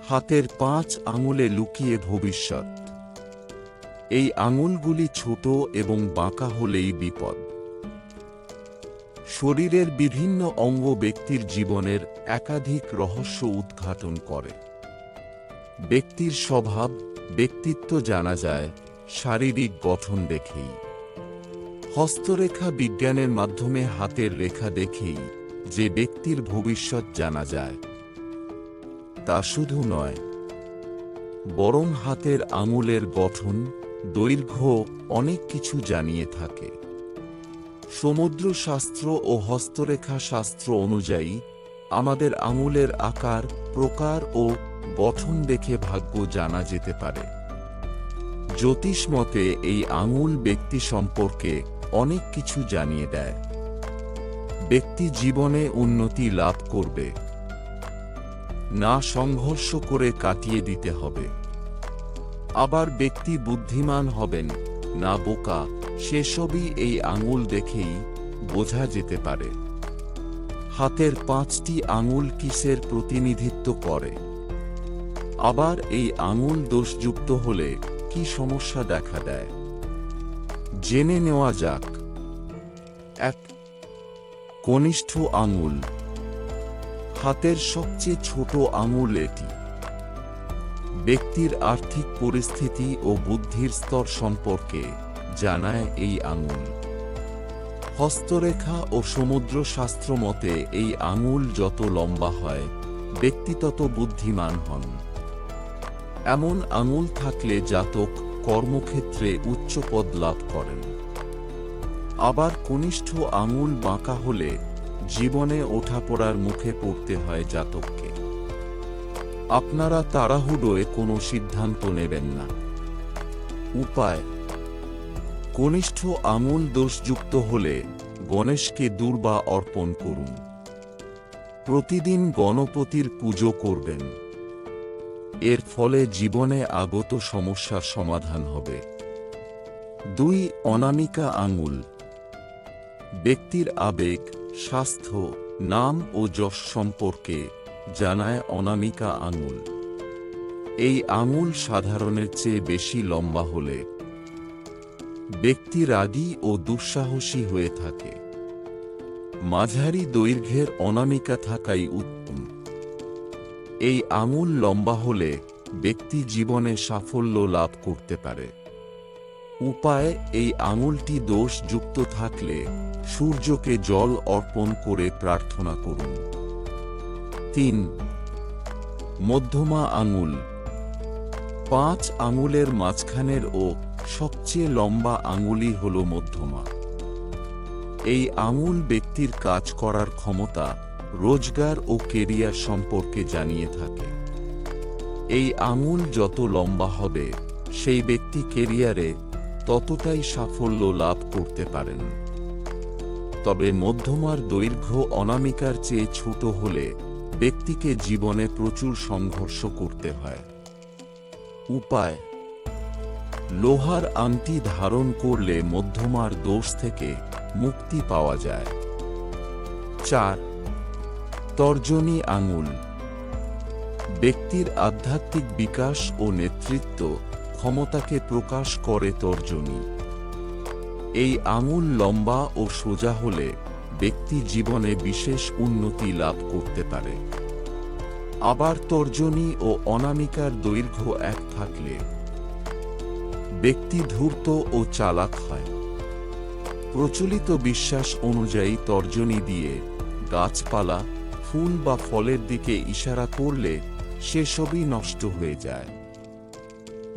হাতের 5 আঙুলে লুকিয়ে ভবিষ্যৎ। এই আঙুলগুলি ছোট এবং বাঁকা হলেই বিপদ। শরীরের বিভিন্ন অঙ্গ ব্যক্তির জীবনের একাধিক রহস্য উদ্ঘাটন করে। ব্যক্তির স্বভাব, ব্যক্তিত্ব জানা যায় শারীরিক গঠন দেখেই। হস্তরেখা বিজ্ঞানের মাধ্যমে হাতের রেখা দেখেই যে ব্যক্তির ভবিষ্যৎ জানা যায়। তা শুধু নয়, বরং হাতের আঙুলের গঠন, দৈর্ঘ্য অনেক কিছু জানিয়ে থাকে। সমুদ্রশাস্ত্র ও হস্তরেখা শাস্ত্র অনুযায়ী আমাদের আঙুলের আকার, প্রকার ও গঠন দেখে ভাগ্য জানা যেতে পারে। জ্যোতিষ মতে এই আঙুল ব্যক্তি সম্পর্কে অনেক কিছু জানিয়ে দেয়। ব্যক্তি জীবনে উন্নতি লাভ করবে, না সংঘর্ষ করে কাটিয়ে দিতে হবে। আবার ব্যক্তি বুদ্ধিমান হবেন, না বোকা, সেসবই এই আঙুল দেখেই বোঝা যেতে পারে। হাতের 5টি আঙুল কিসের প্রতিনিধিত্ব করে? আবার এই আঙুল দোষযুক্ত হলে কি সমস্যা দেখা দেয়? জেনে নেওয়া যাক। 1. কনিষ্ঠ আঙুল। হাতের সবচেয়ে ছোট আঙুল এটি। ব্যক্তির আর্থিক পরিস্থিতি ও বুদ্ধির স্তর সম্পর্কে জানায় এই আঙুল। হস্তরেখা ও সমুদ্র শাস্ত্র মতে এই আঙুল যত লম্বা হয়, ব্যক্তি তত বুদ্ধিমান হন। এমন আঙুল থাকলে জাতক কর্মক্ষেত্রে উচ্চ পদ লাভ করেন। আবার কনিষ্ঠ আঙুল বাঁকা হলে জীবনে ওঠাপড়ার মুখে পড়তে হয় জাতককে। আপনারা তাড়াহুড়োয় কোনো সিদ্ধান্ত নেবেন না। উপায়: কনিষ্ঠ আঙুল দোষযুক্ত হলে গণেশকে দূর্বা অর্পণ করুন। প্রতিদিন গণপতির পুজো করবেন। এর ফলে জীবনে আগত সমস্যার সমাধান হবে। 2. অনামিকা আঙুল। ব্যক্তির আবেগ, স্বাস্থ্য, নাম ও যশ সম্পর্কে জানায় অনামিকা আঙুল। এই আঙুল সাধারণের চেয়ে বেশি লম্বা হলে ব্যক্তি রাগী ও দুঃসাহসী হয়ে থাকে। মাঝারি দৈর্ঘ্যের অনামিকা থাকাই উত্তম। এই আঙুল লম্বা হলে ব্যক্তি জীবনে সাফল্য লাভ করতে পারে। উপায়: এই আঙুলটি দোষযুক্ত থাকলে সূর্যকে জল অর্পণ করে প্রার্থনা করুন। 3. মধ্যমা আঙুল। 5 আঙুলের মাঝখানের ও সবচেয়ে লম্বা আঙুলই হল মধ্যমা। এই আঙুল ব্যক্তির কাজ করার ক্ষমতা, রোজগার ও কেরিয়ার সম্পর্কে জানিয়ে থাকে। এই আঙুল যত লম্বা হবে, সেই ব্যক্তি কেরিয়ারে ততটাই সাফল্য লাভ করতে পারেন। তবে মধ্যমার দৈর্ঘ্য অনামিকার চেয়ে ছোট হলে ব্যক্তিকে জীবনে প্রচুর সংঘর্ষ করতে হয়। উপায়: লোহার আংটি ধারণ করলে মধ্যমার দোষ থেকে মুক্তি পাওয়া যায়। 4. তর্জনী আঙুল। ব্যক্তির আধ্যাত্মিক বিকাশ ও নেতৃত্ব ক্ষমতাকে প্রকাশ করে তর্জনী। এই আঙুল লম্বা ও সোজা হলে ব্যক্তি জীবনে বিশেষ উন্নতি লাভ করতে পারে। আবার তর্জনী ও অনামিকার দৈর্ঘ্য এক থাকলে ব্যক্তি ধূর্ত ও চালাক হয়। প্রচলিত বিশ্বাস অনুযায়ী তর্জনী দিয়ে গাছপালা, ফুল বা ফলের দিকে ইশারা করলে সেসবই নষ্ট হয়ে যায়।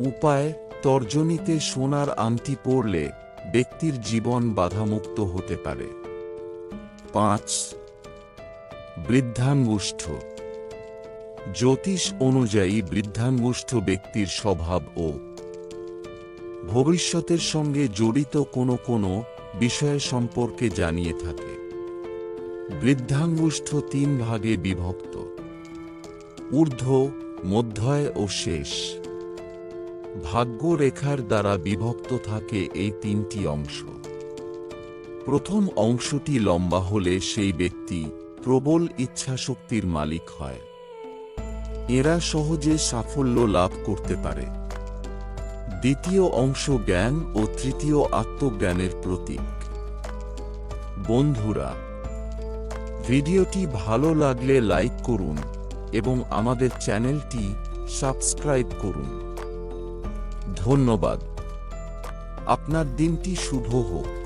উপায়: তর্জনীতে সোনার আংটি পরলে ব্যক্তির জীবন বাধামুক্ত হতে পারে। 5. বৃদ্ধাঙ্গুষ্ঠ। জ্যোতিষ অনুযায়ী বৃদ্ধাঙ্গুষ্ঠ ব্যক্তির স্বভাব ও ভবিষ্যতের সঙ্গে জড়িত কোনো বিষয় সম্পর্কে জানিয়ে থাকে। বৃদ্ধাঙ্গুষ্ঠ 3 ভাগে বিভক্ত: ঊর্ধ্ব, মধ্যয় ও শেষ। ভাগ্য রেখার দ্বারা বিভক্ত থাকে এই 3টি অংশ। প্রথম অংশটি লম্বা হলে সেই ব্যক্তি প্রবল ইচ্ছাশক্তির মালিক হয়। এরা সহজে সাফল্য লাভ করতে পারে। দ্বিতীয় অংশ জ্ঞান ও তৃতীয় আত্মজ্ঞানের প্রতীক। বন্ধুরা, ভিডিওটি ভালো লাগলে লাইক করুন এবং আমাদের চ্যানেলটি সাবস্ক্রাইব করুন। ধন্যবাদ। আপনার দিনটি শুভ হোক।